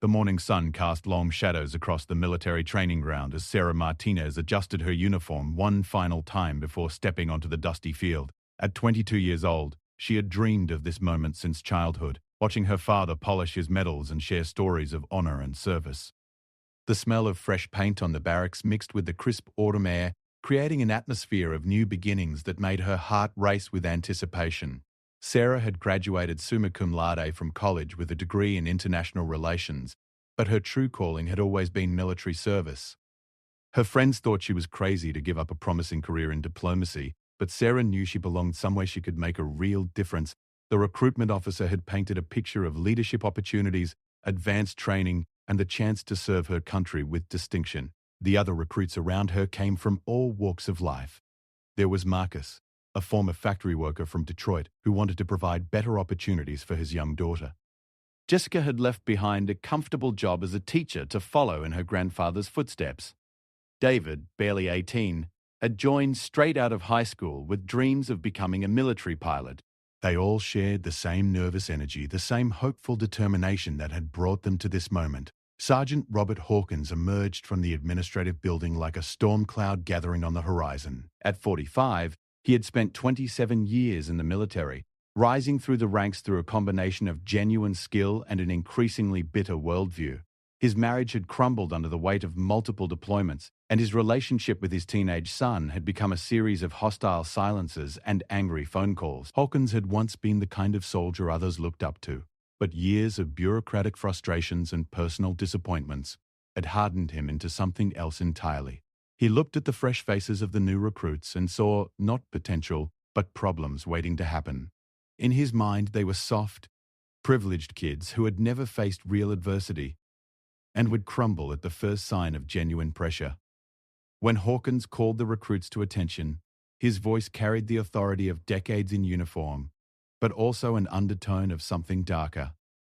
The morning sun cast long shadows across the military training ground as Sarah Martinez adjusted her uniform one final time before stepping onto the dusty field. At 22 years old, she had dreamed of this moment since childhood, watching her father polish his medals and share stories of honor and service. The smell of fresh paint on the barracks mixed with the crisp autumn air, creating an atmosphere of new beginnings that made her heart race with anticipation. Sarah had graduated summa cum laude from college with a degree in international relations, but her true calling had always been military service. Her friends thought she was crazy to give up a promising career in diplomacy, but Sarah knew she belonged somewhere she could make a real difference. The recruitment officer had painted a picture of leadership opportunities, advanced training, and the chance to serve her country with distinction. The other recruits around her came from all walks of life. There was Marcus, a former factory worker from Detroit who wanted to provide better opportunities for his young daughter. Jessica had left behind a comfortable job as a teacher to follow in her grandfather's footsteps. David, barely 18, had joined straight out of high school with dreams of becoming a military pilot. They all shared the same nervous energy, the same hopeful determination that had brought them to this moment. Sergeant Robert Hawkins emerged from the administrative building like a storm cloud gathering on the horizon. At 45, he had spent 27 years in the military, rising through the ranks through a combination of genuine skill and an increasingly bitter worldview. His marriage had crumbled under the weight of multiple deployments, and his relationship with his teenage son had become a series of hostile silences and angry phone calls. Hawkins had once been the kind of soldier others looked up to, but years of bureaucratic frustrations and personal disappointments had hardened him into something else entirely. He looked at the fresh faces of the new recruits and saw not potential, but problems waiting to happen. In his mind, they were soft, privileged kids who had never faced real adversity and would crumble at the first sign of genuine pressure. When Hawkins called the recruits to attention, his voice carried the authority of decades in uniform, but also an undertone of something darker.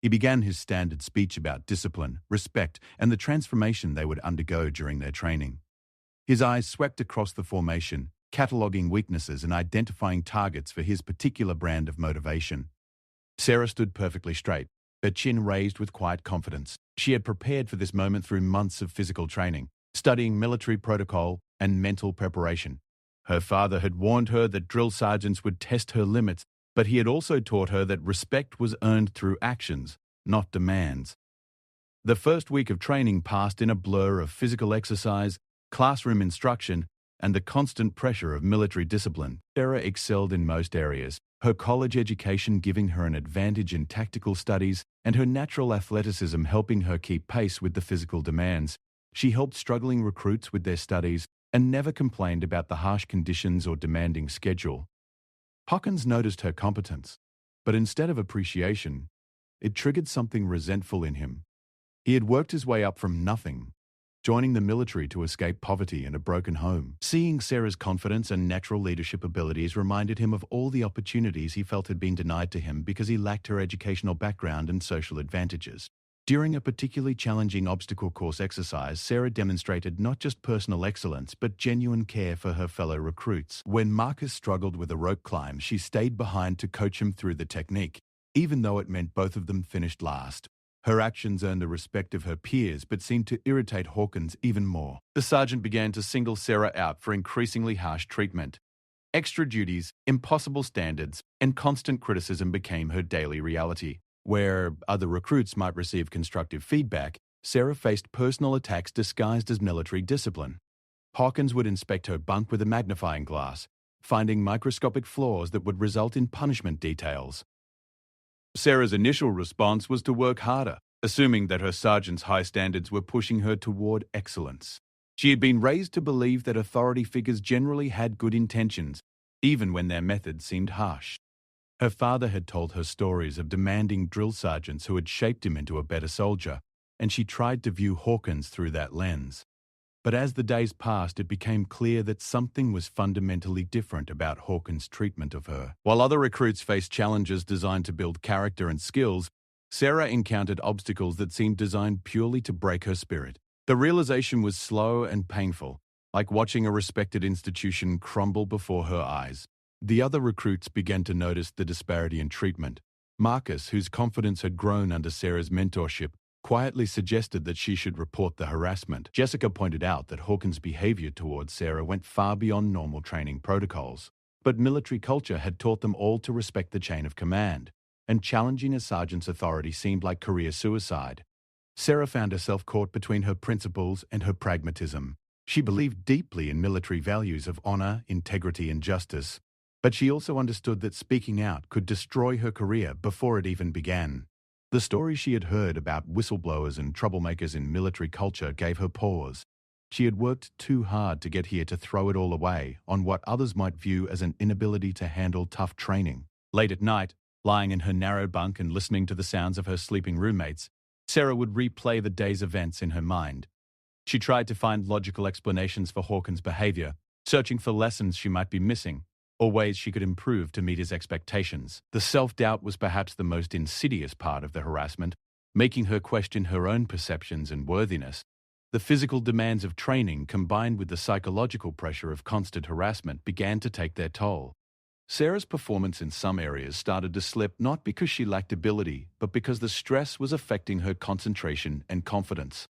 He began his standard speech about discipline, respect, and the transformation they would undergo during their training. His eyes swept across the formation, cataloging weaknesses and identifying targets for his particular brand of motivation. Sarah stood perfectly straight, her chin raised with quiet confidence. She had prepared for this moment through months of physical training, studying military protocol and mental preparation. Her father had warned her that drill sergeants would test her limits, but he had also taught her that respect was earned through actions, not demands. The first week of training passed in a blur of physical exercise, classroom instruction, and the constant pressure of military discipline. Sarah excelled in most areas, her college education giving her an advantage in tactical studies and her natural athleticism helping her keep pace with the physical demands. She helped struggling recruits with their studies and never complained about the harsh conditions or demanding schedule. Hawkins noticed her competence, but instead of appreciation, it triggered something resentful in him. He had worked his way up from nothing, joining the military to escape poverty and a broken home. Seeing Sarah's confidence and natural leadership abilities reminded him of all the opportunities he felt had been denied to him because he lacked her educational background and social advantages. During a particularly challenging obstacle course exercise, Sarah demonstrated not just personal excellence but genuine care for her fellow recruits. When Marcus struggled with a rope climb, she stayed behind to coach him through the technique, even though it meant both of them finished last. Her actions earned the respect of her peers but seemed to irritate Hawkins even more. The sergeant began to single Sarah out for increasingly harsh treatment. Extra duties, impossible standards, and constant criticism became her daily reality. Where other recruits might receive constructive feedback, Sarah faced personal attacks disguised as military discipline. Hawkins would inspect her bunk with a magnifying glass, finding microscopic flaws that would result in punishment details. Sarah's initial response was to work harder, assuming that her sergeant's high standards were pushing her toward excellence. She had been raised to believe that authority figures generally had good intentions, even when their methods seemed harsh. Her father had told her stories of demanding drill sergeants who had shaped him into a better soldier, and she tried to view Hawkins through that lens. But as the days passed, it became clear that something was fundamentally different about Hawkins' treatment of her. While other recruits faced challenges designed to build character and skills, Sarah encountered obstacles that seemed designed purely to break her spirit. The realization was slow and painful, like watching a respected institution crumble before her eyes. The other recruits began to notice the disparity in treatment. Marcus, whose confidence had grown under Sarah's mentorship, quietly suggested that she should report the harassment. Jessica pointed out that Hawkins' behavior towards Sarah went far beyond normal training protocols. But military culture had taught them all to respect the chain of command, and challenging a sergeant's authority seemed like career suicide. Sarah found herself caught between her principles and her pragmatism. She believed deeply in military values of honor, integrity, and justice, but she also understood that speaking out could destroy her career before it even began. The stories she had heard about whistleblowers and troublemakers in military culture gave her pause. She had worked too hard to get here to throw it all away on what others might view as an inability to handle tough training. Late at night, lying in her narrow bunk and listening to the sounds of her sleeping roommates, Sarah would replay the day's events in her mind. She tried to find logical explanations for Hawkins' behavior, searching for lessons she might be missing, or ways she could improve to meet his expectations. The self-doubt was perhaps the most insidious part of the harassment, making her question her own perceptions and worthiness. The physical demands of training combined with the psychological pressure of constant harassment began to take their toll. Sarah's performance in some areas started to slip not because she lacked ability, but because the stress was affecting her concentration and confidence.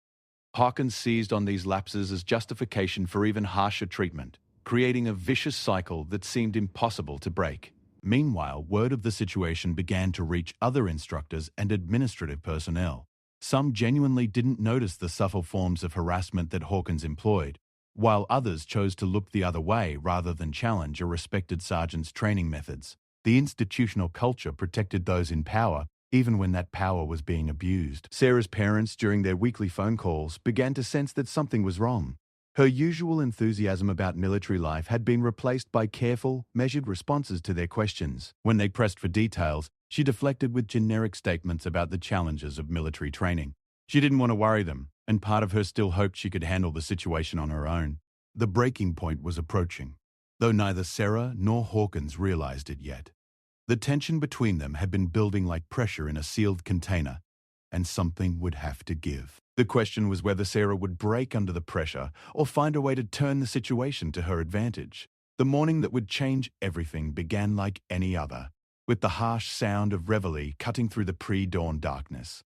Hawkins seized on these lapses as justification for even harsher treatment, creating a vicious cycle that seemed impossible to break. Meanwhile, word of the situation began to reach other instructors and administrative personnel. Some genuinely didn't notice the subtle forms of harassment that Hawkins employed, while others chose to look the other way rather than challenge a respected sergeant's training methods. The institutional culture protected those in power, even when that power was being abused. Sarah's parents, during their weekly phone calls, began to sense that something was wrong. Her usual enthusiasm about military life had been replaced by careful, measured responses to their questions. When they pressed for details, she deflected with generic statements about the challenges of military training. She didn't want to worry them, and part of her still hoped she could handle the situation on her own. The breaking point was approaching, though neither Sarah nor Hawkins realized it yet. The tension between them had been building like pressure in a sealed container, and something would have to give. The question was whether Sarah would break under the pressure or find a way to turn the situation to her advantage. The morning that would change everything began like any other, with the harsh sound of reveille cutting through the pre-dawn darkness.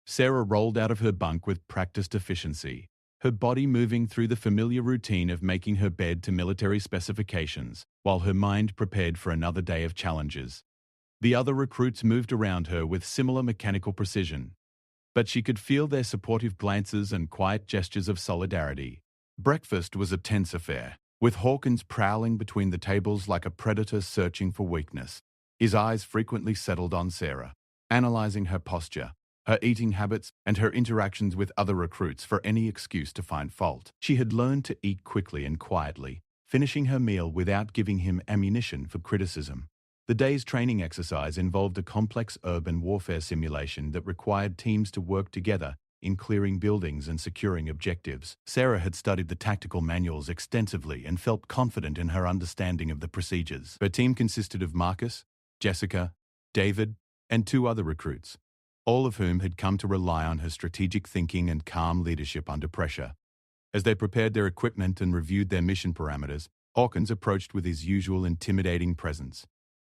Sarah rolled out of her bunk with practiced efficiency, her body moving through the familiar routine of making her bed to military specifications, while her mind prepared for another day of challenges. The other recruits moved around her with similar mechanical precision, but she could feel their supportive glances and quiet gestures of solidarity. Breakfast was a tense affair, with Hawkins prowling between the tables like a predator searching for weakness. His eyes frequently settled on Sarah, analyzing her posture, her eating habits, and her interactions with other recruits for any excuse to find fault. She had learned to eat quickly and quietly, finishing her meal without giving him ammunition for criticism. The day's training exercise involved a complex urban warfare simulation that required teams to work together in clearing buildings and securing objectives. Sarah had studied the tactical manuals extensively and felt confident in her understanding of the procedures. Her team consisted of Marcus, Jessica, David, and 2 other recruits, all of whom had come to rely on her strategic thinking and calm leadership under pressure. As they prepared their equipment and reviewed their mission parameters, Hawkins approached with his usual intimidating presence.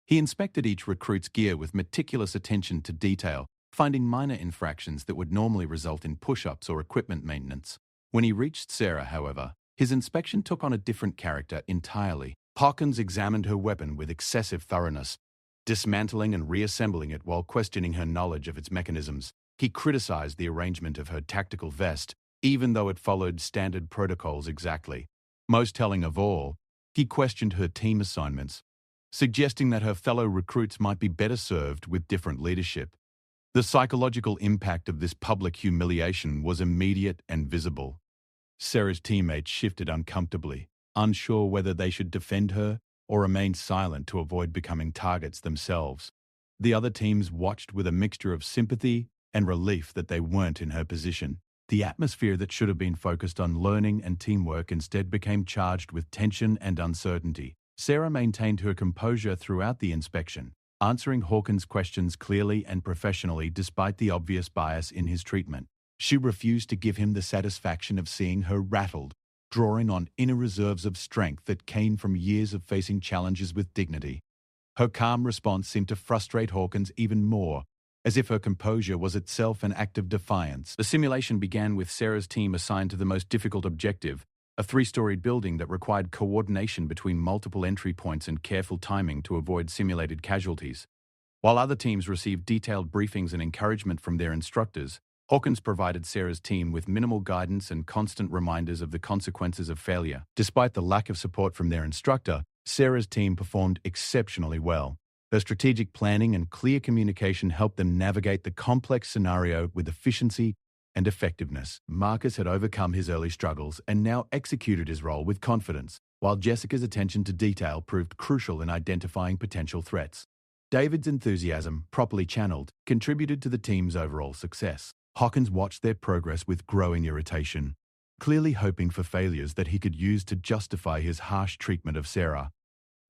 He inspected each recruit's gear with meticulous attention to detail, finding minor infractions that would normally result in push-ups or equipment maintenance. When he reached Sarah, however, his inspection took on a different character entirely. Hawkins examined her weapon with excessive thoroughness, dismantling and reassembling it while questioning her knowledge of its mechanisms. He criticized the arrangement of her tactical vest, even though it followed standard protocols exactly. Most telling of all, he questioned her team assignments, suggesting that her fellow recruits might be better served with different leadership. The psychological impact of this public humiliation was immediate and visible. Sarah's teammates shifted uncomfortably, unsure whether they should defend her or remain silent to avoid becoming targets themselves. The other teams watched with a mixture of sympathy and relief that they weren't in her position. The atmosphere that should have been focused on learning and teamwork instead became charged with tension and uncertainty. Sarah maintained her composure throughout the inspection, answering Hawkins' questions clearly and professionally despite the obvious bias in his treatment. She refused to give him the satisfaction of seeing her rattled, drawing on inner reserves of strength that came from years of facing challenges with dignity. Her calm response seemed to frustrate Hawkins even more, as if her composure was itself an act of defiance. The simulation began with Sarah's team assigned to the most difficult objective, a three-storied building that required coordination between multiple entry points and careful timing to avoid simulated casualties. While other teams received detailed briefings and encouragement from their instructors, Hawkins provided Sarah's team with minimal guidance and constant reminders of the consequences of failure. Despite the lack of support from their instructor, Sarah's team performed exceptionally well. Her strategic planning and clear communication helped them navigate the complex scenario with efficiency and effectiveness. Marcus had overcome his early struggles and now executed his role with confidence, while Jessica's attention to detail proved crucial in identifying potential threats. David's enthusiasm, properly channeled, contributed to the team's overall success. Hawkins watched their progress with growing irritation, clearly hoping for failures that he could use to justify his harsh treatment of Sarah.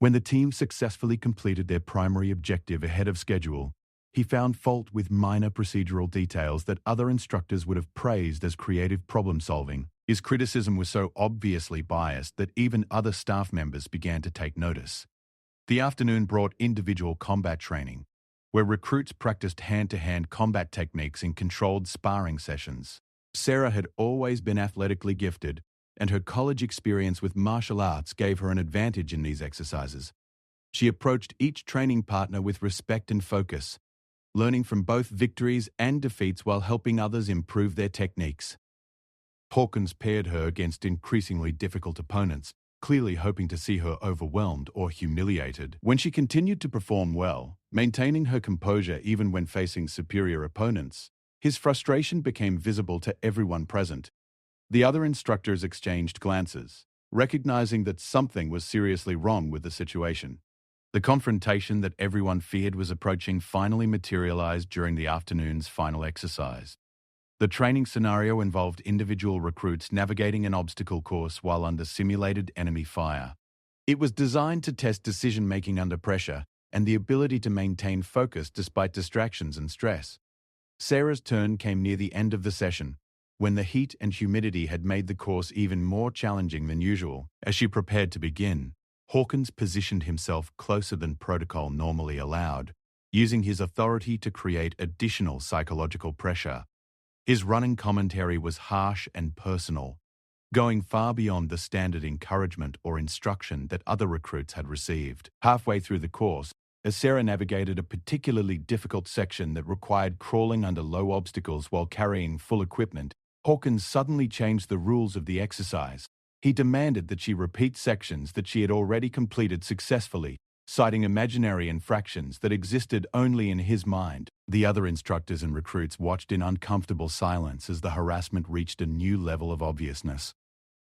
When the team successfully completed their primary objective ahead of schedule, he found fault with minor procedural details that other instructors would have praised as creative problem-solving. His criticism was so obviously biased that even other staff members began to take notice. The afternoon brought individual combat training, where recruits practiced hand-to-hand combat techniques in controlled sparring sessions. Sarah had always been athletically gifted, and her college experience with martial arts gave her an advantage in these exercises. She approached each training partner with respect and focus, learning from both victories and defeats while helping others improve their techniques. Hawkins paired her against increasingly difficult opponents, clearly hoping to see her overwhelmed or humiliated. When she continued to perform well, maintaining her composure even when facing superior opponents, his frustration became visible to everyone present. The other instructors exchanged glances, recognizing that something was seriously wrong with the situation. The confrontation that everyone feared was approaching finally materialized during the afternoon's final exercise. The training scenario involved individual recruits navigating an obstacle course while under simulated enemy fire. It was designed to test decision-making under pressure and the ability to maintain focus despite distractions and stress. Sarah's turn came near the end of the session, when the heat and humidity had made the course even more challenging than usual. As she prepared to begin, Hawkins positioned himself closer than protocol normally allowed, using his authority to create additional psychological pressure. His running commentary was harsh and personal, going far beyond the standard encouragement or instruction that other recruits had received. Halfway through the course, as Sarah navigated a particularly difficult section that required crawling under low obstacles while carrying full equipment, Hawkins suddenly changed the rules of the exercise. He demanded that she repeat sections that she had already completed successfully, citing imaginary infractions that existed only in his mind. The other instructors and recruits watched in uncomfortable silence as the harassment reached a new level of obviousness.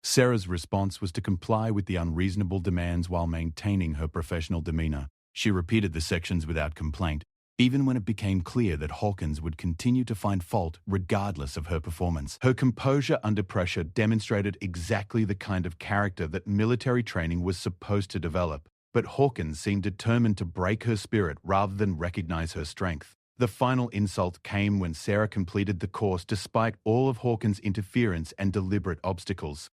Sarah's response was to comply with the unreasonable demands while maintaining her professional demeanor. She repeated the sections without complaint, even when it became clear that Hawkins would continue to find fault regardless of her performance. Her composure under pressure demonstrated exactly the kind of character that military training was supposed to develop, but Hawkins seemed determined to break her spirit rather than recognize her strength. The final insult came when Sarah completed the course despite all of Hawkins' interference and deliberate obstacles.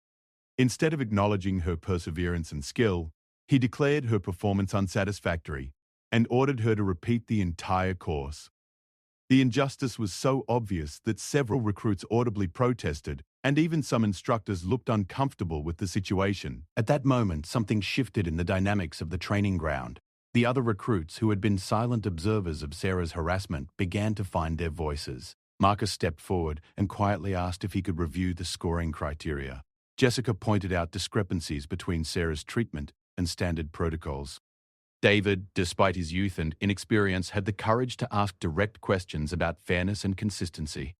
Instead of acknowledging her perseverance and skill, he declared her performance unsatisfactory and ordered her to repeat the entire course. The injustice was so obvious that several recruits audibly protested, and even some instructors looked uncomfortable with the situation. At that moment, something shifted in the dynamics of the training ground. The other recruits, who had been silent observers of Sarah's harassment, began to find their voices. Marcus stepped forward and quietly asked if he could review the scoring criteria. Jessica pointed out discrepancies between Sarah's treatment and standard protocols. David, despite his youth and inexperience, had the courage to ask direct questions about fairness and consistency.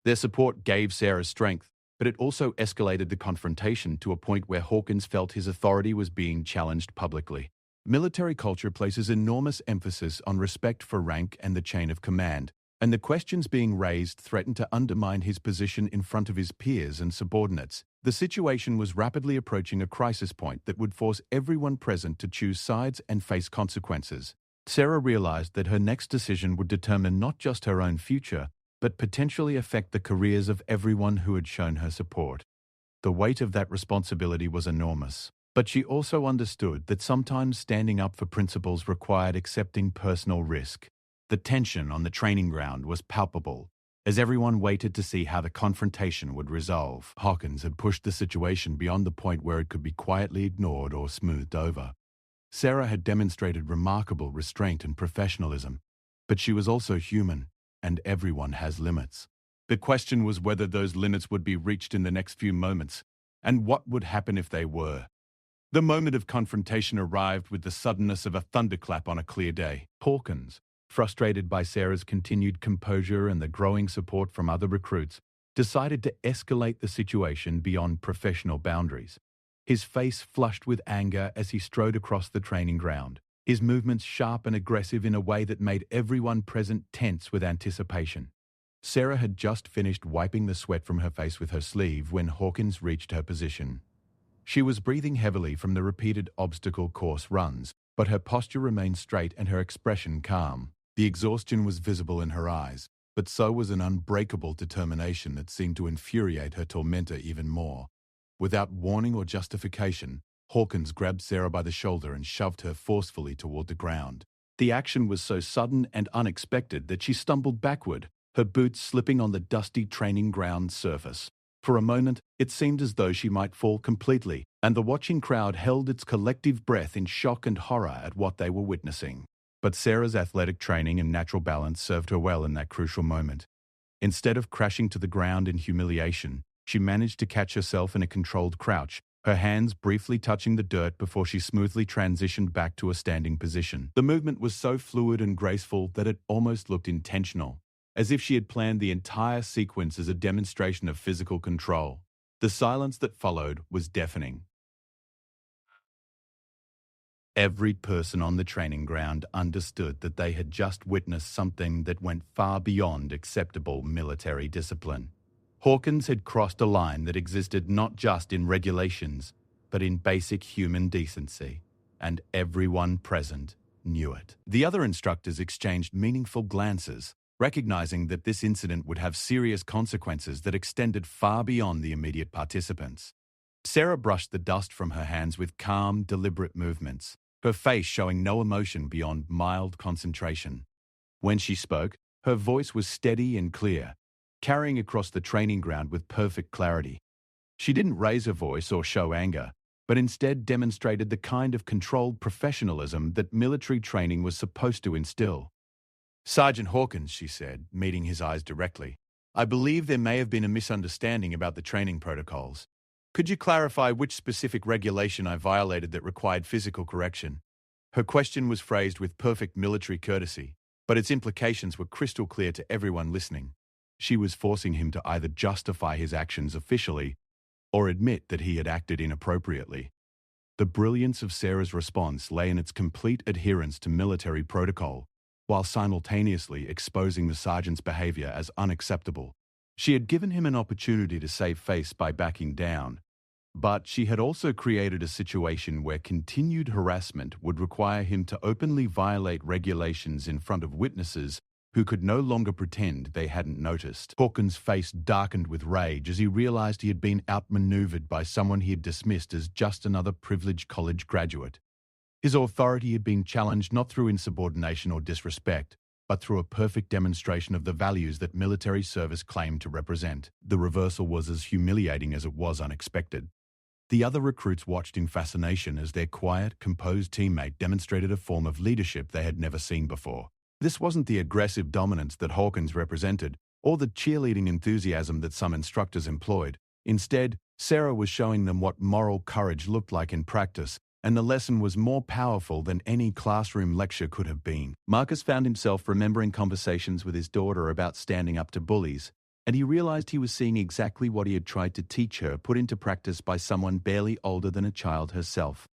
Their support gave Sarah strength, but it also escalated the confrontation to a point where Hawkins felt his authority was being challenged publicly. Military culture places enormous emphasis on respect for rank and the chain of command, and the questions being raised threatened to undermine his position in front of his peers and subordinates. The situation was rapidly approaching a crisis point that would force everyone present to choose sides and face consequences. Sarah realized that her next decision would determine not just her own future, but potentially affect the careers of everyone who had shown her support. The weight of that responsibility was enormous, but she also understood that sometimes standing up for principles required accepting personal risk. The tension on the training ground was palpable, as everyone waited to see how the confrontation would resolve. Hawkins had pushed the situation beyond the point where it could be quietly ignored or smoothed over. Sarah had demonstrated remarkable restraint and professionalism, but she was also human, and everyone has limits. The question was whether those limits would be reached in the next few moments, and what would happen if they were. The moment of confrontation arrived with the suddenness of a thunderclap on a clear day. Hawkins, frustrated by Sarah's continued composure and the growing support from other recruits, decided to escalate the situation beyond professional boundaries. His face flushed with anger as he strode across the training ground, his movements sharp and aggressive in a way that made everyone present tense with anticipation. Sarah had just finished wiping the sweat from her face with her sleeve when Hawkins reached her position. She was breathing heavily from the repeated obstacle course runs, but her posture remained straight and her expression calm. The exhaustion was visible in her eyes, but so was an unbreakable determination that seemed to infuriate her tormentor even more. Without warning or justification, Hawkins grabbed Sarah by the shoulder and shoved her forcefully toward the ground. The action was so sudden and unexpected that she stumbled backward, her boots slipping on the dusty training ground surface. For a moment, it seemed as though she might fall completely, and the watching crowd held its collective breath in shock and horror at what they were witnessing. But Sarah's athletic training and natural balance served her well in that crucial moment. Instead of crashing to the ground in humiliation, she managed to catch herself in a controlled crouch, her hands briefly touching the dirt before she smoothly transitioned back to a standing position. The movement was so fluid and graceful that it almost looked intentional, as if she had planned the entire sequence as a demonstration of physical control. The silence that followed was deafening. Every person on the training ground understood that they had just witnessed something that went far beyond acceptable military discipline. Hawkins had crossed a line that existed not just in regulations, but in basic human decency, and everyone present knew it. The other instructors exchanged meaningful glances, recognizing that this incident would have serious consequences that extended far beyond the immediate participants. Sarah brushed the dust from her hands with calm, deliberate movements, her face showing no emotion beyond mild concentration. When she spoke, her voice was steady and clear, carrying across the training ground with perfect clarity. She didn't raise her voice or show anger, but instead demonstrated the kind of controlled professionalism that military training was supposed to instill. "Sergeant Hawkins," she said, meeting his eyes directly, "I believe there may have been a misunderstanding about the training protocols. Could you clarify which specific regulation I violated that required physical correction?" Her question was phrased with perfect military courtesy, but its implications were crystal clear to everyone listening. She was forcing him to either justify his actions officially or admit that he had acted inappropriately. The brilliance of Sarah's response lay in its complete adherence to military protocol, while simultaneously exposing the sergeant's behavior as unacceptable. She had given him an opportunity to save face by backing down, but she had also created a situation where continued harassment would require him to openly violate regulations in front of witnesses who could no longer pretend they hadn't noticed. Hawkins' face darkened with rage as he realized he had been outmaneuvered by someone he had dismissed as just another privileged college graduate. His authority had been challenged not through insubordination or disrespect, but through a perfect demonstration of the values that military service claimed to represent. The reversal was as humiliating as it was unexpected. The other recruits watched in fascination as their quiet, composed teammate demonstrated a form of leadership they had never seen before. This wasn't the aggressive dominance that Hawkins represented, or the cheerleading enthusiasm that some instructors employed. Instead, Sarah was showing them what moral courage looked like in practice, and the lesson was more powerful than any classroom lecture could have been. Marcus found himself remembering conversations with his daughter about standing up to bullies, and he realized he was seeing exactly what he had tried to teach her put into practice by someone barely older than a child herself.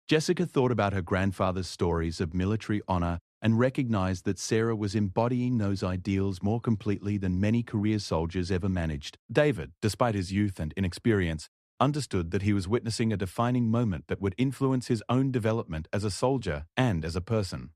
Jessica thought about her grandfather's stories of military honor and recognized that Sarah was embodying those ideals more completely than many career soldiers ever managed. David, despite his youth and inexperience, understood that he was witnessing a defining moment that would influence his own development as a soldier and as a person.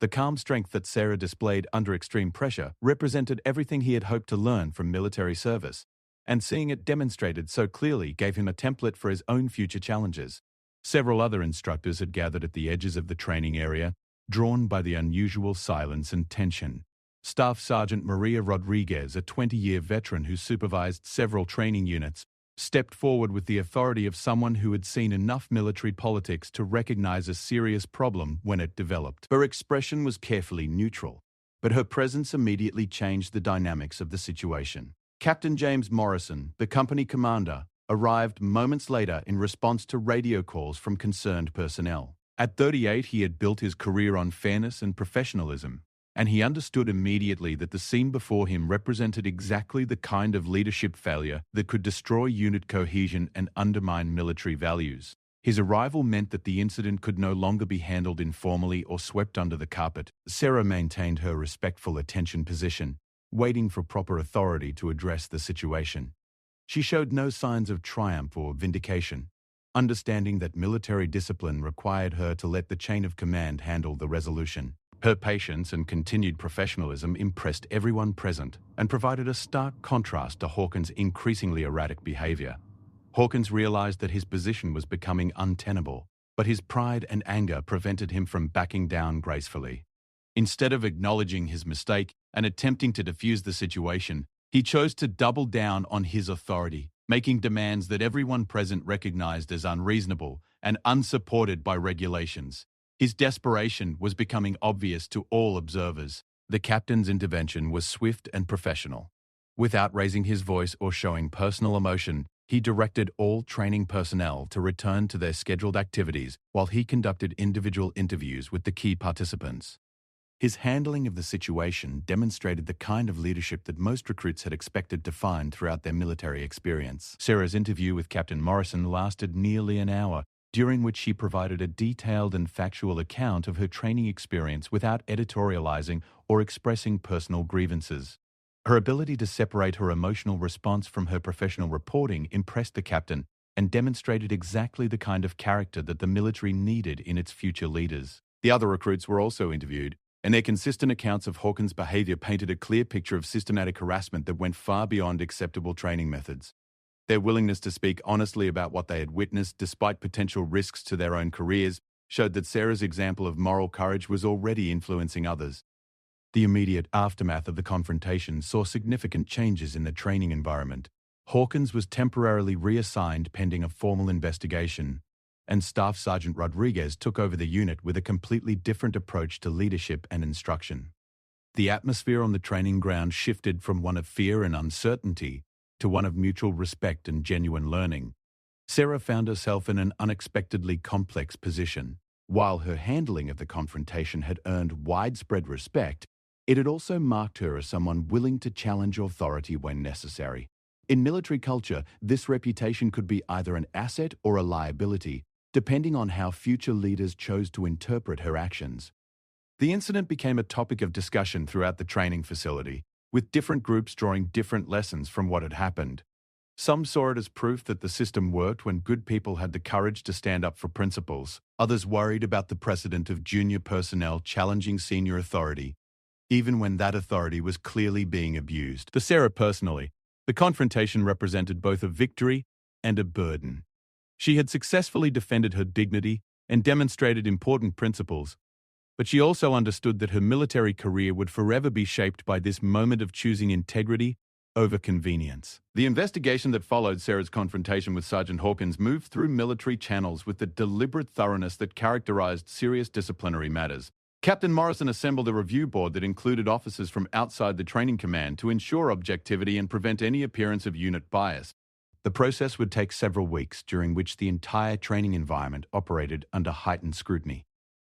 The calm strength that Sarah displayed under extreme pressure represented everything he had hoped to learn from military service, and seeing it demonstrated so clearly gave him a template for his own future challenges. Several other instructors had gathered at the edges of the training area, drawn by the unusual silence and tension. Staff Sergeant Maria Rodriguez, a 20-year veteran who supervised several training units, stepped forward with the authority of someone who had seen enough military politics to recognize a serious problem when it developed. Her expression was carefully neutral, but her presence immediately changed the dynamics of the situation. Captain James Morrison, the company commander, arrived moments later in response to radio calls from concerned personnel. At 38, he had built his career on fairness and professionalism, and he understood immediately that the scene before him represented exactly the kind of leadership failure that could destroy unit cohesion and undermine military values. His arrival meant that the incident could no longer be handled informally or swept under the carpet. Sarah maintained her respectful attention position, waiting for proper authority to address the situation. She showed no signs of triumph or vindication, understanding that military discipline required her to let the chain of command handle the resolution. Her patience and continued professionalism impressed everyone present and provided a stark contrast to Hawkins' increasingly erratic behavior. Hawkins realized that his position was becoming untenable, but his pride and anger prevented him from backing down gracefully. Instead of acknowledging his mistake and attempting to defuse the situation, he chose to double down on his authority, making demands that everyone present recognized as unreasonable and unsupported by regulations. His desperation was becoming obvious to all observers. The captain's intervention was swift and professional. Without raising his voice or showing personal emotion, he directed all training personnel to return to their scheduled activities while he conducted individual interviews with the key participants. His handling of the situation demonstrated the kind of leadership that most recruits had expected to find throughout their military experience. Sarah's interview with Captain Morrison lasted nearly an hour, during which she provided a detailed and factual account of her training experience without editorializing or expressing personal grievances. Her ability to separate her emotional response from her professional reporting impressed the captain and demonstrated exactly the kind of character that the military needed in its future leaders. The other recruits were also interviewed, and their consistent accounts of Hawkins' behavior painted a clear picture of systematic harassment that went far beyond acceptable training methods. Their willingness to speak honestly about what they had witnessed, despite potential risks to their own careers, showed that Sarah's example of moral courage was already influencing others. The immediate aftermath of the confrontation saw significant changes in the training environment. Hawkins was temporarily reassigned pending a formal investigation, and Staff Sergeant Rodriguez took over the unit with a completely different approach to leadership and instruction. The atmosphere on the training ground shifted from one of fear and uncertainty to one of mutual respect and genuine learning. Sarah found herself in an unexpectedly complex position. While her handling of the confrontation had earned widespread respect, it had also marked her as someone willing to challenge authority when necessary. In military culture, this reputation could be either an asset or a liability, depending on how future leaders chose to interpret her actions. The incident became a topic of discussion throughout the training facility, with different groups drawing different lessons from what had happened. Some saw it as proof that the system worked when good people had the courage to stand up for principles. Others worried about the precedent of junior personnel challenging senior authority, even when that authority was clearly being abused. For Sarah personally, the confrontation represented both a victory and a burden. She had successfully defended her dignity and demonstrated important principles, but she also understood that her military career would forever be shaped by this moment of choosing integrity over convenience. The investigation that followed Sarah's confrontation with Sergeant Hawkins moved through military channels with the deliberate thoroughness that characterized serious disciplinary matters. Captain Morrison assembled a review board that included officers from outside the training command to ensure objectivity and prevent any appearance of unit bias. The process would take several weeks, during which the entire training environment operated under heightened scrutiny.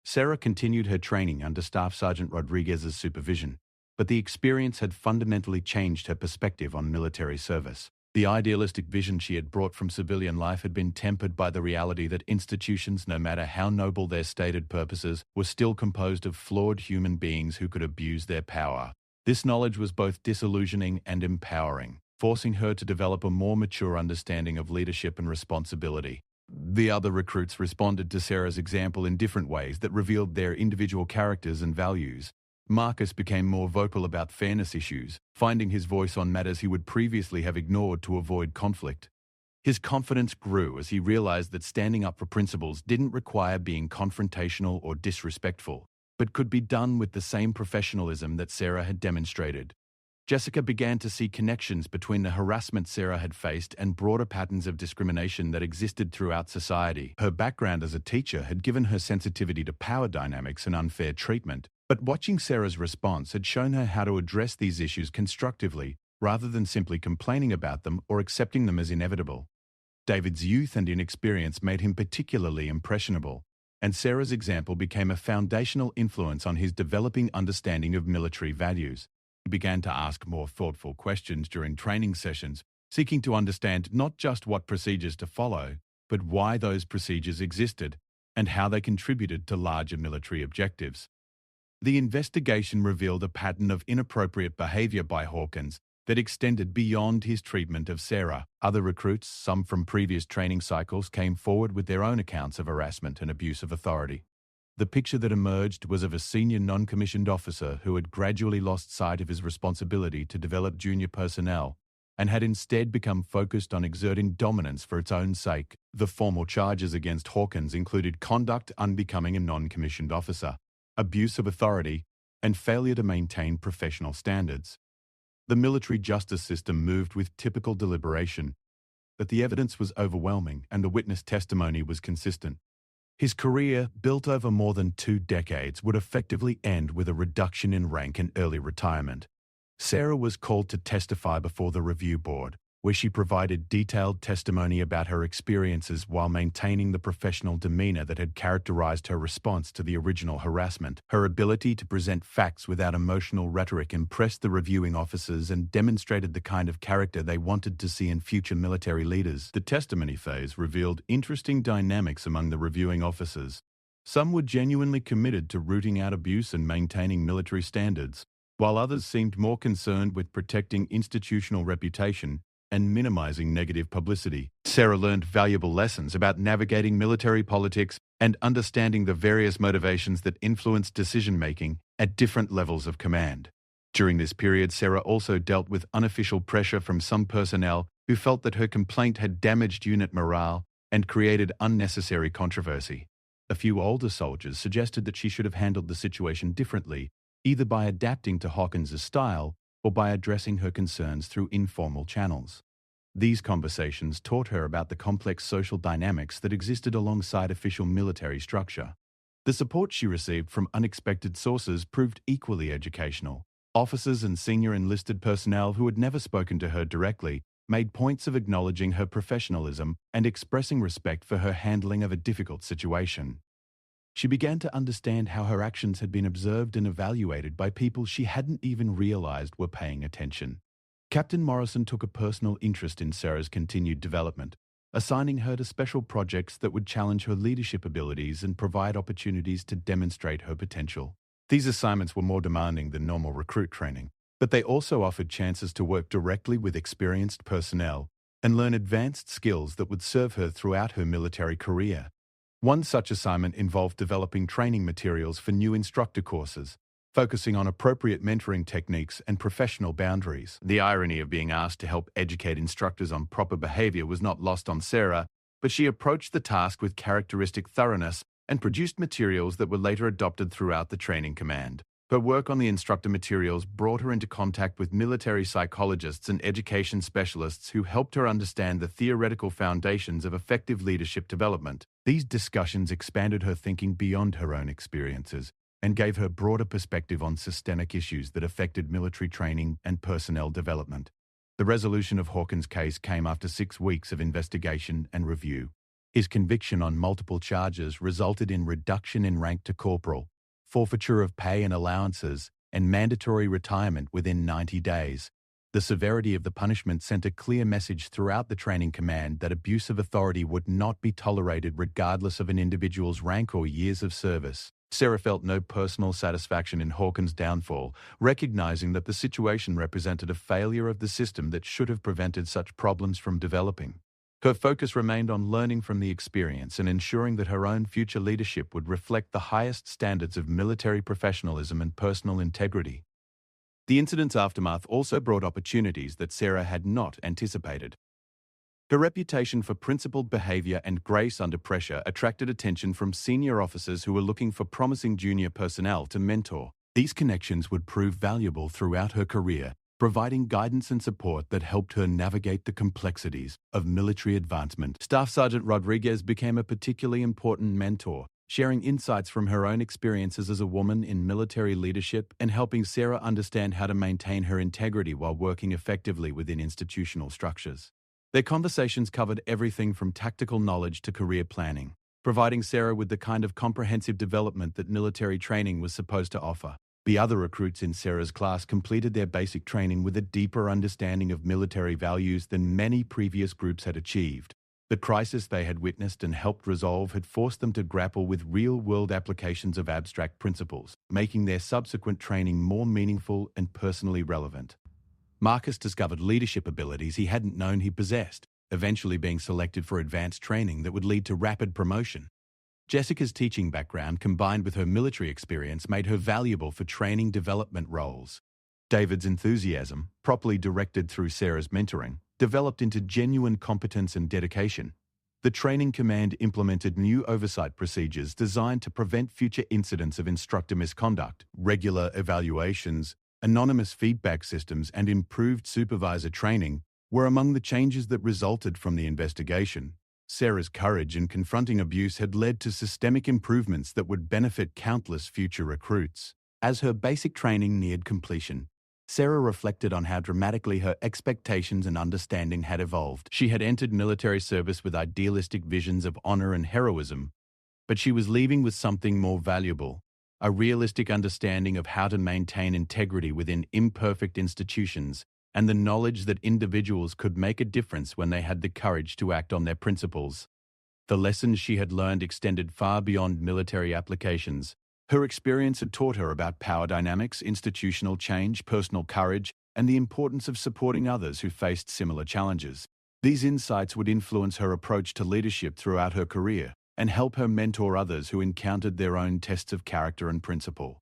Sarah continued her training under Staff Sergeant Rodriguez's supervision, but the experience had fundamentally changed her perspective on military service. The idealistic vision she had brought from civilian life had been tempered by the reality that institutions, no matter how noble their stated purposes, were still composed of flawed human beings who could abuse their power. This knowledge was both disillusioning and empowering, forcing her to develop a more mature understanding of leadership and responsibility. The other recruits responded to Sarah's example in different ways that revealed their individual characters and values. Marcus became more vocal about fairness issues, finding his voice on matters he would previously have ignored to avoid conflict. His confidence grew as he realized that standing up for principles didn't require being confrontational or disrespectful, but could be done with the same professionalism that Sarah had demonstrated. Jessica began to see connections between the harassment Sarah had faced and broader patterns of discrimination that existed throughout society. Her background as a teacher had given her sensitivity to power dynamics and unfair treatment, but watching Sarah's response had shown her how to address these issues constructively, rather than simply complaining about them or accepting them as inevitable. David's youth and inexperience made him particularly impressionable, and Sarah's example became a foundational influence on his developing understanding of military values. He began to ask more thoughtful questions during training sessions, seeking to understand not just what procedures to follow, but why those procedures existed and how they contributed to larger military objectives. The investigation revealed a pattern of inappropriate behavior by Hawkins that extended beyond his treatment of Sarah. Other recruits, some from previous training cycles, came forward with their own accounts of harassment and abuse of authority. The picture that emerged was of a senior non-commissioned officer who had gradually lost sight of his responsibility to develop junior personnel and had instead become focused on exerting dominance for its own sake. The formal charges against Hawkins included conduct unbecoming a non-commissioned officer, abuse of authority, and failure to maintain professional standards. The military justice system moved with typical deliberation, but the evidence was overwhelming and the witness testimony was consistent. His career, built over more than 2 decades, would effectively end with a reduction in rank and early retirement. Sarah was called to testify before the review board, where she provided detailed testimony about her experiences while maintaining the professional demeanor that had characterized her response to the original harassment. Her ability to present facts without emotional rhetoric impressed the reviewing officers and demonstrated the kind of character they wanted to see in future military leaders. The testimony phase revealed interesting dynamics among the reviewing officers. Some were genuinely committed to rooting out abuse and maintaining military standards, while others seemed more concerned with protecting institutional reputation and minimizing negative publicity. Sarah learned valuable lessons about navigating military politics and understanding the various motivations that influence decision-making at different levels of command. During this period, Sarah also dealt with unofficial pressure from some personnel who felt that her complaint had damaged unit morale and created unnecessary controversy. A few older soldiers suggested that she should have handled the situation differently, either by adapting to Hawkins's style or by addressing her concerns through informal channels. These conversations taught her about the complex social dynamics that existed alongside official military structure. The support she received from unexpected sources proved equally educational. Officers and senior enlisted personnel who had never spoken to her directly made points of acknowledging her professionalism and expressing respect for her handling of a difficult situation. She began to understand how her actions had been observed and evaluated by people she hadn't even realized were paying attention. Captain Morrison took a personal interest in Sarah's continued development, assigning her to special projects that would challenge her leadership abilities and provide opportunities to demonstrate her potential. These assignments were more demanding than normal recruit training, but they also offered chances to work directly with experienced personnel and learn advanced skills that would serve her throughout her military career. One such assignment involved developing training materials for new instructor courses, focusing on appropriate mentoring techniques and professional boundaries. The irony of being asked to help educate instructors on proper behavior was not lost on Sarah, but she approached the task with characteristic thoroughness and produced materials that were later adopted throughout the training command. Her work on the instructor materials brought her into contact with military psychologists and education specialists who helped her understand the theoretical foundations of effective leadership development. These discussions expanded her thinking beyond her own experiences and gave her broader perspective on systemic issues that affected military training and personnel development. The resolution of Hawkins' case came after 6 weeks of investigation and review. His conviction on multiple charges resulted in reduction in rank to corporal, forfeiture of pay and allowances, and mandatory retirement within 90 days. The severity of the punishment sent a clear message throughout the training command that abuse of authority would not be tolerated regardless of an individual's rank or years of service. Sarah felt no personal satisfaction in Hawkins' downfall, recognizing that the situation represented a failure of the system that should have prevented such problems from developing. Her focus remained on learning from the experience and ensuring that her own future leadership would reflect the highest standards of military professionalism and personal integrity. The incident's aftermath also brought opportunities that Sarah had not anticipated. Her reputation for principled behavior and grace under pressure attracted attention from senior officers who were looking for promising junior personnel to mentor. These connections would prove valuable throughout her career, providing guidance and support that helped her navigate the complexities of military advancement. Staff Sergeant Rodriguez became a particularly important mentor, sharing insights from her own experiences as a woman in military leadership and helping Sarah understand how to maintain her integrity while working effectively within institutional structures. Their conversations covered everything from tactical knowledge to career planning, providing Sarah with the kind of comprehensive development that military training was supposed to offer. The other recruits in Sarah's class completed their basic training with a deeper understanding of military values than many previous groups had achieved. The crisis they had witnessed and helped resolve had forced them to grapple with real-world applications of abstract principles, making their subsequent training more meaningful and personally relevant. Marcus discovered leadership abilities he hadn't known he possessed, eventually being selected for advanced training that would lead to rapid promotion. Jessica's teaching background combined with her military experience made her valuable for training development roles. David's enthusiasm, properly directed through Sarah's mentoring, developed into genuine competence and dedication. The training command implemented new oversight procedures designed to prevent future incidents of instructor misconduct, regular evaluations, anonymous feedback systems, and improved supervisor training were among the changes that resulted from the investigation. Sarah's courage in confronting abuse had led to systemic improvements that would benefit countless future recruits. As her basic training neared completion, Sarah reflected on how dramatically her expectations and understanding had evolved. She had entered military service with idealistic visions of honor and heroism, but she was leaving with something more valuable: a realistic understanding of how to maintain integrity within imperfect institutions, and the knowledge that individuals could make a difference when they had the courage to act on their principles. The lessons she had learned extended far beyond military applications. Her experience had taught her about power dynamics, institutional change, personal courage, and the importance of supporting others who faced similar challenges. These insights would influence her approach to leadership throughout her career and help her mentor others who encountered their own tests of character and principle.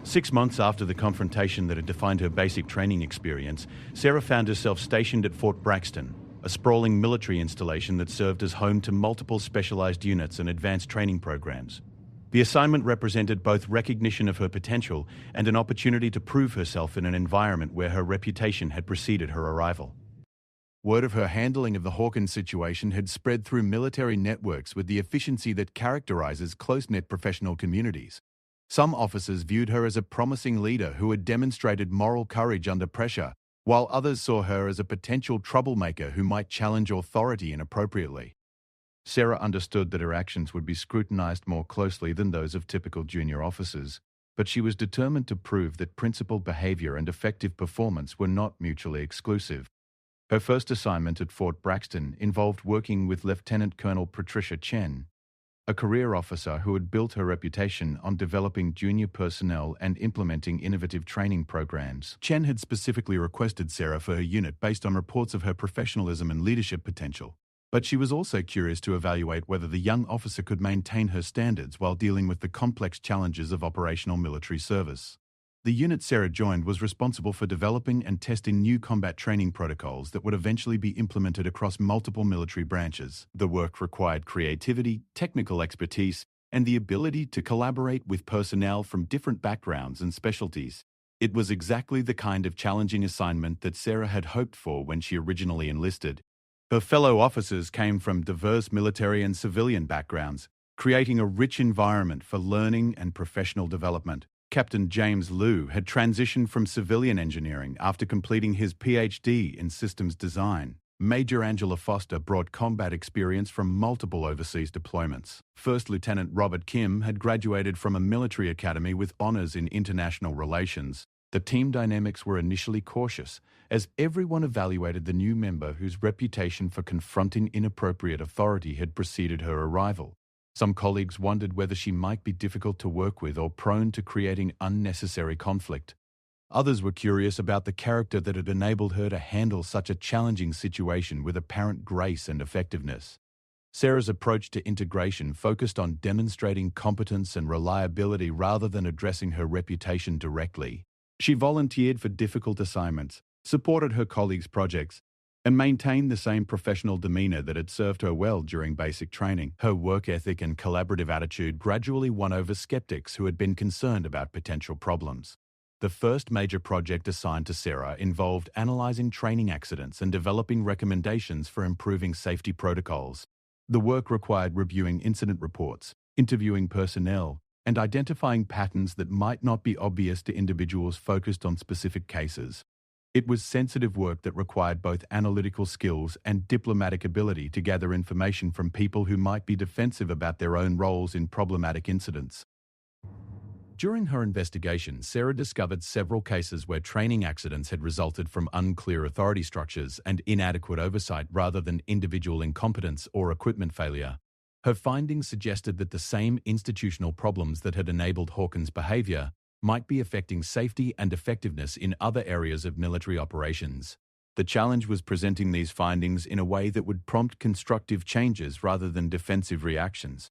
6 months after the confrontation that had defined her basic training experience, Sarah found herself stationed at Fort Braxton, a sprawling military installation that served as home to multiple specialized units and advanced training programs. The assignment represented both recognition of her potential and an opportunity to prove herself in an environment where her reputation had preceded her arrival. Word of her handling of the Hawkins situation had spread through military networks with the efficiency that characterizes close-knit professional communities. Some officers viewed her as a promising leader who had demonstrated moral courage under pressure, while others saw her as a potential troublemaker who might challenge authority inappropriately. Sarah understood that her actions would be scrutinized more closely than those of typical junior officers, but she was determined to prove that principled behavior and effective performance were not mutually exclusive. Her first assignment at Fort Braxton involved working with Lieutenant Colonel Patricia Chen, a career officer who had built her reputation on developing junior personnel and implementing innovative training programs. Chen had specifically requested Sarah for her unit based on reports of her professionalism and leadership potential, but she was also curious to evaluate whether the young officer could maintain her standards while dealing with the complex challenges of operational military service. The unit Sarah joined was responsible for developing and testing new combat training protocols that would eventually be implemented across multiple military branches. The work required creativity, technical expertise, and the ability to collaborate with personnel from different backgrounds and specialties. It was exactly the kind of challenging assignment that Sarah had hoped for when she originally enlisted. Her fellow officers came from diverse military and civilian backgrounds, creating a rich environment for learning and professional development. Captain James Liu had transitioned from civilian engineering after completing his PhD in systems design. Major Angela Foster brought combat experience from multiple overseas deployments. First Lieutenant Robert Kim had graduated from a military academy with honors in international relations. The team dynamics were initially cautious, as everyone evaluated the new member whose reputation for confronting inappropriate authority had preceded her arrival. Some colleagues wondered whether she might be difficult to work with or prone to creating unnecessary conflict. Others were curious about the character that had enabled her to handle such a challenging situation with apparent grace and effectiveness. Sarah's approach to integration focused on demonstrating competence and reliability rather than addressing her reputation directly. She volunteered for difficult assignments, supported her colleagues' projects, and maintained the same professional demeanor that had served her well during basic training. Her work ethic and collaborative attitude gradually won over skeptics who had been concerned about potential problems. The first major project assigned to Sarah involved analyzing training accidents and developing recommendations for improving safety protocols. The work required reviewing incident reports, interviewing personnel, and identifying patterns that might not be obvious to individuals focused on specific cases. It was sensitive work that required both analytical skills and diplomatic ability to gather information from people who might be defensive about their own roles in problematic incidents. During her investigation, Sarah discovered several cases where training accidents had resulted from unclear authority structures and inadequate oversight rather than individual incompetence or equipment failure. Her findings suggested that the same institutional problems that had enabled Hawkins' behavior might be affecting safety and effectiveness in other areas of military operations. The challenge was presenting these findings in a way that would prompt constructive changes rather than defensive reactions.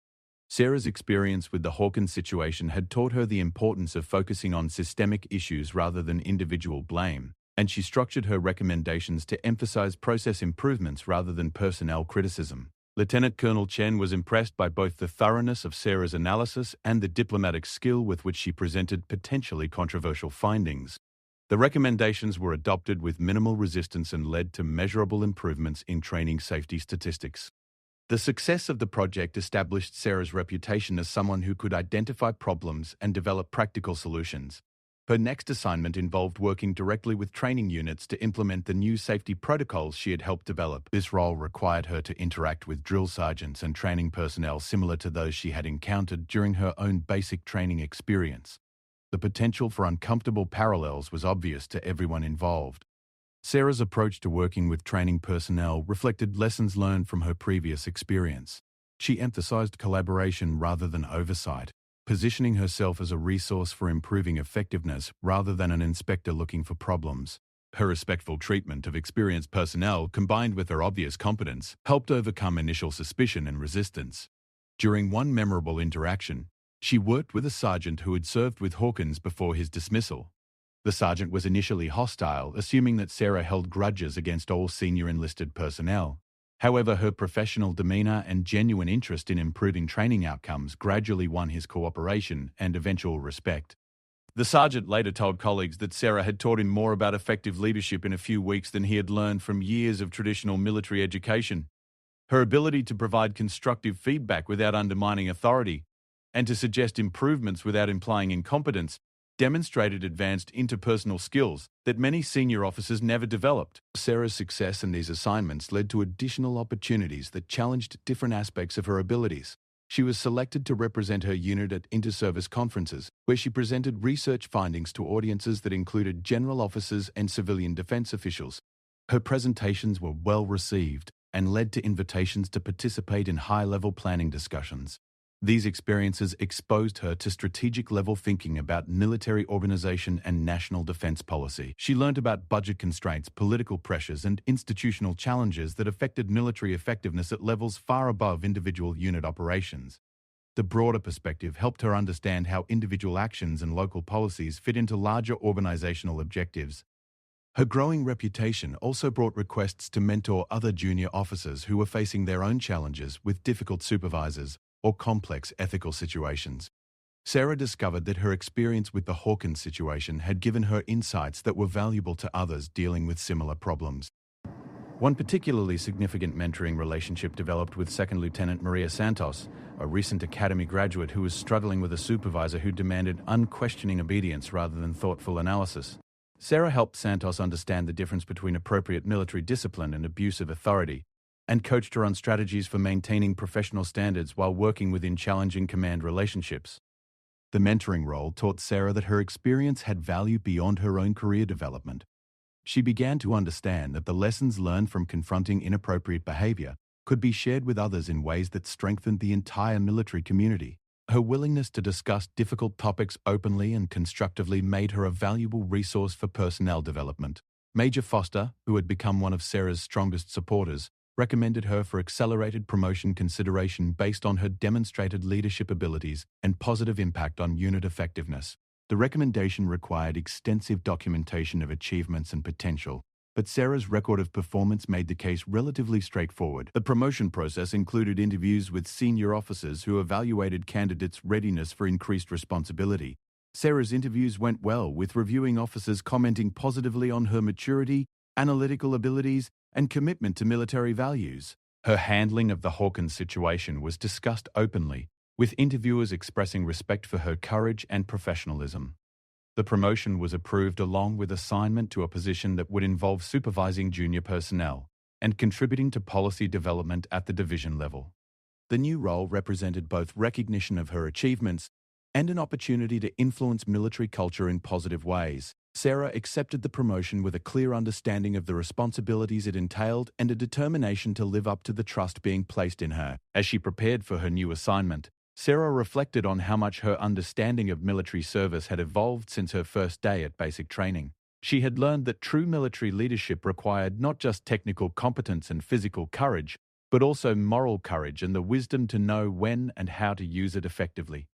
Sarah's experience with the Hawkins situation had taught her the importance of focusing on systemic issues rather than individual blame, and she structured her recommendations to emphasize process improvements rather than personnel criticism. Lieutenant Colonel Chen was impressed by both the thoroughness of Sarah's analysis and the diplomatic skill with which she presented potentially controversial findings. The recommendations were adopted with minimal resistance and led to measurable improvements in training safety statistics. The success of the project established Sarah's reputation as someone who could identify problems and develop practical solutions. Her next assignment involved working directly with training units to implement the new safety protocols she had helped develop. This role required her to interact with drill sergeants and training personnel similar to those she had encountered during her own basic training experience. The potential for uncomfortable parallels was obvious to everyone involved. Sarah's approach to working with training personnel reflected lessons learned from her previous experience. She emphasized collaboration rather than oversight, positioning herself as a resource for improving effectiveness rather than an inspector looking for problems. Her respectful treatment of experienced personnel, combined with her obvious competence, helped overcome initial suspicion and resistance. During one memorable interaction, she worked with a sergeant who had served with Hawkins before his dismissal. The sergeant was initially hostile, assuming that Sarah held grudges against all senior enlisted personnel. However, her professional demeanor and genuine interest in improving training outcomes gradually won his cooperation and eventual respect. The sergeant later told colleagues that Sarah had taught him more about effective leadership in a few weeks than he had learned from years of traditional military education. Her ability to provide constructive feedback without undermining authority, and to suggest improvements without implying incompetence, demonstrated advanced interpersonal skills that many senior officers never developed. Sarah's success in these assignments led to additional opportunities that challenged different aspects of her abilities. She was selected to represent her unit at inter-service conferences, where she presented research findings to audiences that included general officers and civilian defense officials. Her presentations were well received and led to invitations to participate in high-level planning discussions. These experiences exposed her to strategic-level thinking about military organization and national defense policy. She learned about budget constraints, political pressures, and institutional challenges that affected military effectiveness at levels far above individual unit operations. The broader perspective helped her understand how individual actions and local policies fit into larger organizational objectives. Her growing reputation also brought requests to mentor other junior officers who were facing their own challenges with difficult supervisors or complex ethical situations. Sarah discovered that her experience with the Hawkins situation had given her insights that were valuable to others dealing with similar problems. One particularly significant mentoring relationship developed with Second Lieutenant Maria Santos, a recent academy graduate who was struggling with a supervisor who demanded unquestioning obedience rather than thoughtful analysis. Sarah helped Santos understand the difference between appropriate military discipline and abuse of authority, and coached her on strategies for maintaining professional standards while working within challenging command relationships. The mentoring role taught Sarah that her experience had value beyond her own career development. She began to understand that the lessons learned from confronting inappropriate behavior could be shared with others in ways that strengthened the entire military community. Her willingness to discuss difficult topics openly and constructively made her a valuable resource for personnel development. Major Foster, who had become one of Sarah's strongest supporters, recommended her for accelerated promotion consideration based on her demonstrated leadership abilities and positive impact on unit effectiveness. The recommendation required extensive documentation of achievements and potential, but Sarah's record of performance made the case relatively straightforward. The promotion process included interviews with senior officers who evaluated candidates' readiness for increased responsibility. Sarah's interviews went well, with reviewing officers commenting positively on her maturity, analytical abilities, and commitment to military values. Her handling of the Hawkins situation was discussed openly, with interviewers expressing respect for her courage and professionalism. The promotion was approved along with assignment to a position that would involve supervising junior personnel and contributing to policy development at the division level. The new role represented both recognition of her achievements and an opportunity to influence military culture in positive ways. Sarah accepted the promotion with a clear understanding of the responsibilities it entailed and a determination to live up to the trust being placed in her. As she prepared for her new assignment, Sarah reflected on how much her understanding of military service had evolved since her first day at basic training. She had learned that true military leadership required not just technical competence and physical courage, but also moral courage and the wisdom to know when and how to use it effectively.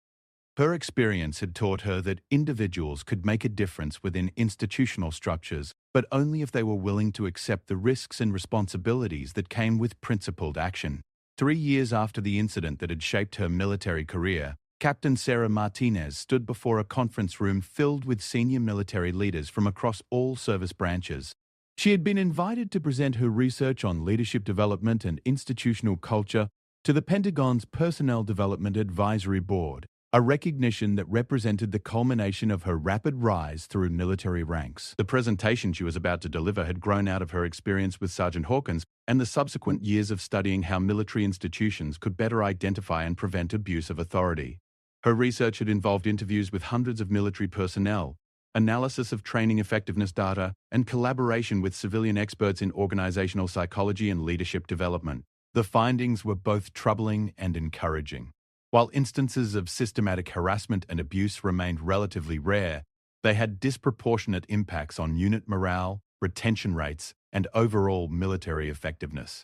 Her experience had taught her that individuals could make a difference within institutional structures, but only if they were willing to accept the risks and responsibilities that came with principled action. 3 years after the incident that had shaped her military career, Captain Sarah Martinez stood before a conference room filled with senior military leaders from across all service branches. She had been invited to present her research on leadership development and institutional culture to the Pentagon's Personnel Development Advisory Board, a recognition that represented the culmination of her rapid rise through military ranks. The presentation she was about to deliver had grown out of her experience with Sergeant Hawkins and the subsequent years of studying how military institutions could better identify and prevent abuse of authority. Her research had involved interviews with hundreds of military personnel, analysis of training effectiveness data, and collaboration with civilian experts in organizational psychology and leadership development. The findings were both troubling and encouraging. While instances of systematic harassment and abuse remained relatively rare, they had disproportionate impacts on unit morale, retention rates, and overall military effectiveness.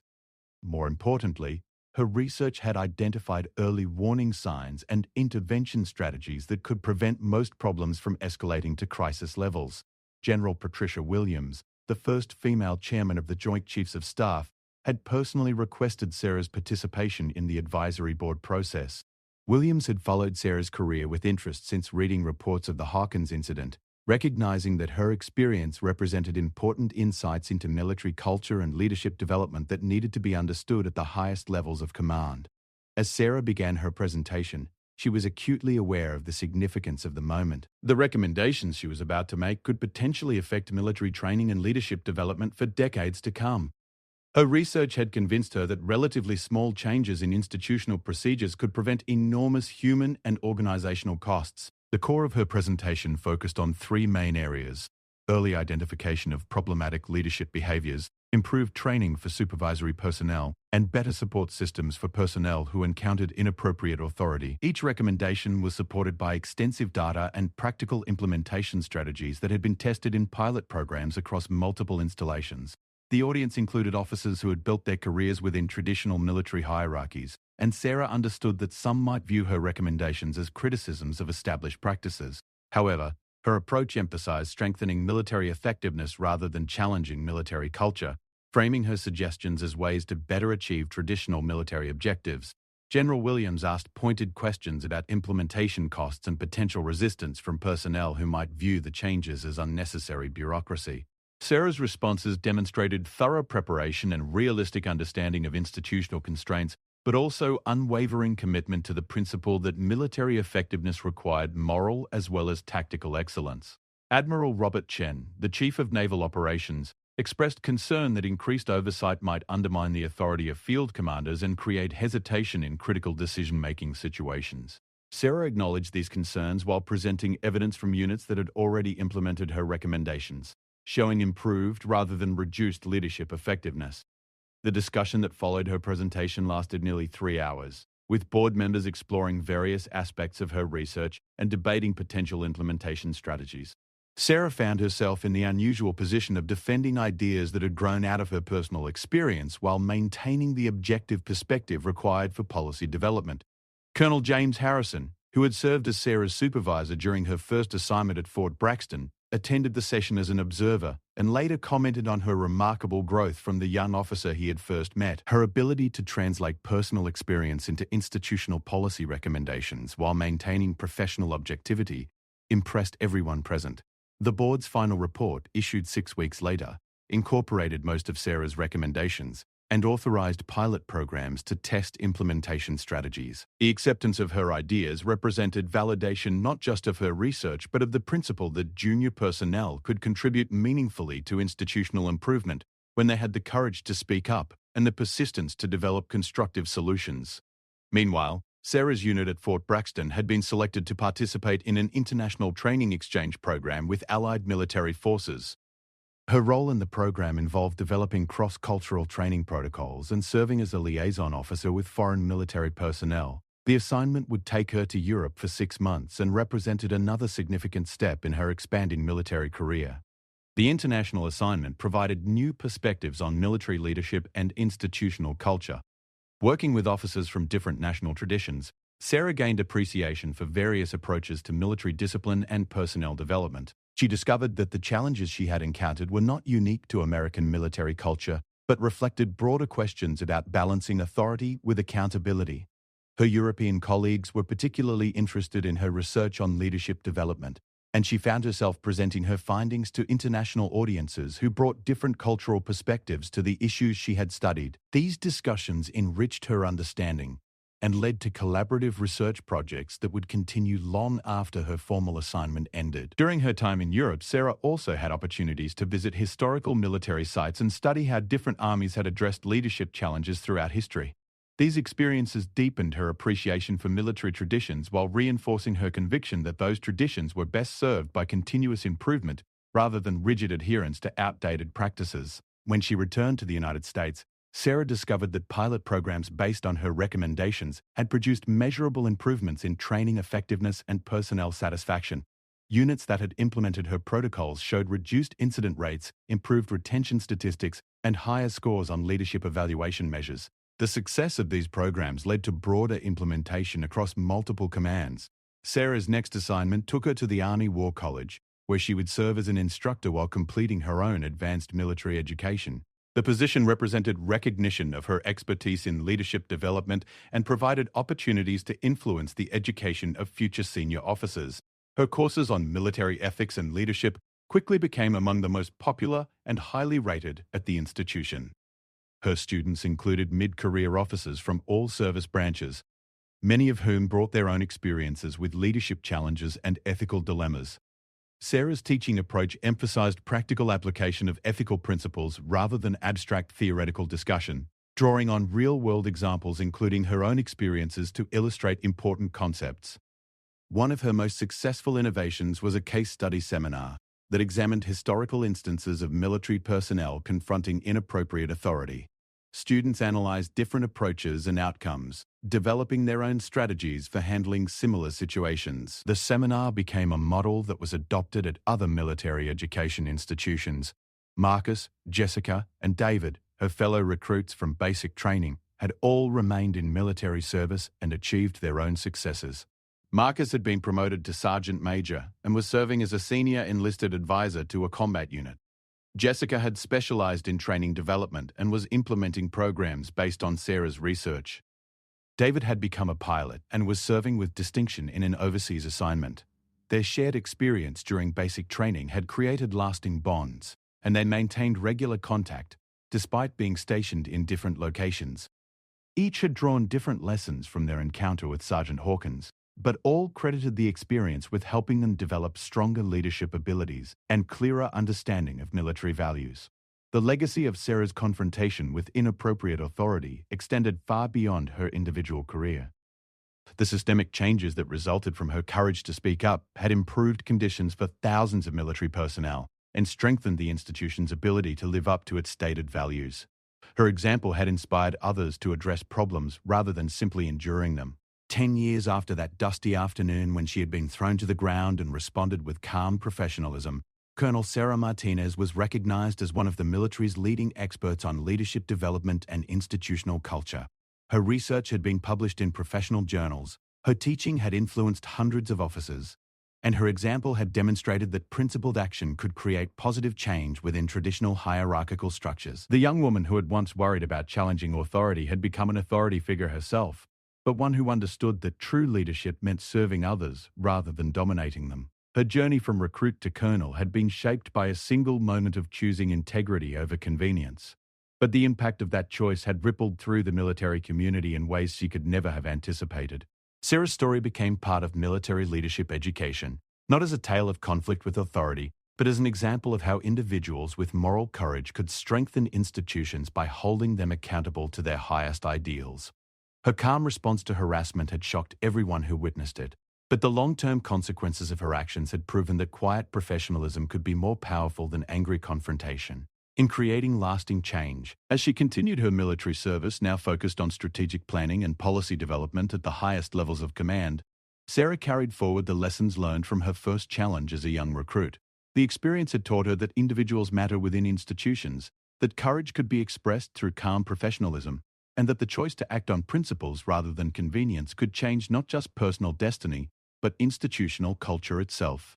More importantly, her research had identified early warning signs and intervention strategies that could prevent most problems from escalating to crisis levels. General Patricia Williams, the first female chairman of the Joint Chiefs of Staff, had personally requested Sarah's participation in the advisory board process. Williams had followed Sarah's career with interest since reading reports of the Hawkins incident, recognizing that her experience represented important insights into military culture and leadership development that needed to be understood at the highest levels of command. As Sarah began her presentation, she was acutely aware of the significance of the moment. The recommendations she was about to make could potentially affect military training and leadership development for decades to come. Her research had convinced her that relatively small changes in institutional procedures could prevent enormous human and organizational costs. The core of her presentation focused on 3 main areas: early identification of problematic leadership behaviors, improved training for supervisory personnel, and better support systems for personnel who encountered inappropriate authority. Each recommendation was supported by extensive data and practical implementation strategies that had been tested in pilot programs across multiple installations. The audience included officers who had built their careers within traditional military hierarchies, and Sarah understood that some might view her recommendations as criticisms of established practices. However, her approach emphasized strengthening military effectiveness rather than challenging military culture, framing her suggestions as ways to better achieve traditional military objectives. General Williams asked pointed questions about implementation costs and potential resistance from personnel who might view the changes as unnecessary bureaucracy. Sarah's responses demonstrated thorough preparation and realistic understanding of institutional constraints, but also unwavering commitment to the principle that military effectiveness required moral as well as tactical excellence. Admiral Robert Chen, the Chief of Naval Operations, expressed concern that increased oversight might undermine the authority of field commanders and create hesitation in critical decision-making situations. Sarah acknowledged these concerns while presenting evidence from units that had already implemented her recommendations, showing improved rather than reduced leadership effectiveness. The discussion that followed her presentation lasted nearly 3 hours, with board members exploring various aspects of her research and debating potential implementation strategies. Sarah found herself in the unusual position of defending ideas that had grown out of her personal experience while maintaining the objective perspective required for policy development. Colonel James Harrison, who had served as Sarah's supervisor during her first assignment at Fort Braxton, attended the session as an observer, and later commented on her remarkable growth from the young officer he had first met. Her ability to translate personal experience into institutional policy recommendations while maintaining professional objectivity impressed everyone present. The board's final report, issued 6 weeks later, incorporated most of Sarah's recommendations and authorized pilot programs to test implementation strategies. The acceptance of her ideas represented validation not just of her research but of the principle that junior personnel could contribute meaningfully to institutional improvement when they had the courage to speak up and the persistence to develop constructive solutions. Meanwhile, Sarah's unit at Fort Braxton had been selected to participate in an international training exchange program with Allied military forces. Her role in the program involved developing cross-cultural training protocols and serving as a liaison officer with foreign military personnel. The assignment would take her to Europe for 6 months and represented another significant step in her expanding military career. The international assignment provided new perspectives on military leadership and institutional culture. Working with officers from different national traditions, Sarah gained appreciation for various approaches to military discipline and personnel development. She discovered that the challenges she had encountered were not unique to American military culture, but reflected broader questions about balancing authority with accountability. Her European colleagues were particularly interested in her research on leadership development, and she found herself presenting her findings to international audiences who brought different cultural perspectives to the issues she had studied. These discussions enriched her understanding and led to collaborative research projects that would continue long after her formal assignment ended. During her time in Europe, Sarah also had opportunities to visit historical military sites and study how different armies had addressed leadership challenges throughout history. These experiences deepened her appreciation for military traditions while reinforcing her conviction that those traditions were best served by continuous improvement rather than rigid adherence to outdated practices. When she returned to the United States, Sarah discovered that pilot programs based on her recommendations had produced measurable improvements in training effectiveness and personnel satisfaction. Units that had implemented her protocols showed reduced incident rates, improved retention statistics, and higher scores on leadership evaluation measures. The success of these programs led to broader implementation across multiple commands. Sarah's next assignment took her to the Army War College, where she would serve as an instructor while completing her own advanced military education. The position represented recognition of her expertise in leadership development and provided opportunities to influence the education of future senior officers. Her courses on military ethics and leadership quickly became among the most popular and highly rated at the institution. Her students included mid-career officers from all service branches, many of whom brought their own experiences with leadership challenges and ethical dilemmas. Sarah's teaching approach emphasized practical application of ethical principles rather than abstract theoretical discussion, drawing on real-world examples including her own experiences to illustrate important concepts. One of her most successful innovations was a case study seminar that examined historical instances of military personnel confronting inappropriate authority. Students analyzed different approaches and outcomes, developing their own strategies for handling similar situations. The seminar became a model that was adopted at other military education institutions. Marcus, Jessica, and David, her fellow recruits from basic training, had all remained in military service and achieved their own successes. Marcus had been promoted to sergeant major and was serving as a senior enlisted advisor to a combat unit. Jessica had specialized in training development and was implementing programs based on Sarah's research. David had become a pilot and was serving with distinction in an overseas assignment. Their shared experience during basic training had created lasting bonds, and they maintained regular contact, despite being stationed in different locations. Each had drawn different lessons from their encounter with Sergeant Hawkins, but all credited the experience with helping them develop stronger leadership abilities and clearer understanding of military values. The legacy of Sarah's confrontation with inappropriate authority extended far beyond her individual career. The systemic changes that resulted from her courage to speak up had improved conditions for thousands of military personnel and strengthened the institution's ability to live up to its stated values. Her example had inspired others to address problems rather than simply enduring them. 10 years after that dusty afternoon when she had been thrown to the ground and responded with calm professionalism, Colonel Sarah Martinez was recognized as one of the military's leading experts on leadership development and institutional culture. Her research had been published in professional journals, her teaching had influenced hundreds of officers, and her example had demonstrated that principled action could create positive change within traditional hierarchical structures. The young woman who had once worried about challenging authority had become an authority figure herself, but one who understood that true leadership meant serving others rather than dominating them. Her journey from recruit to colonel had been shaped by a single moment of choosing integrity over convenience. But the impact of that choice had rippled through the military community in ways she could never have anticipated. Sarah's story became part of military leadership education, not as a tale of conflict with authority, but as an example of how individuals with moral courage could strengthen institutions by holding them accountable to their highest ideals. Her calm response to harassment had shocked everyone who witnessed it, but the long-term consequences of her actions had proven that quiet professionalism could be more powerful than angry confrontation in creating lasting change. As she continued her military service, now focused on strategic planning and policy development at the highest levels of command, Sarah carried forward the lessons learned from her first challenge as a young recruit. The experience had taught her that individuals matter within institutions, that courage could be expressed through calm professionalism, and that the choice to act on principles rather than convenience could change not just personal destiny, but institutional culture itself.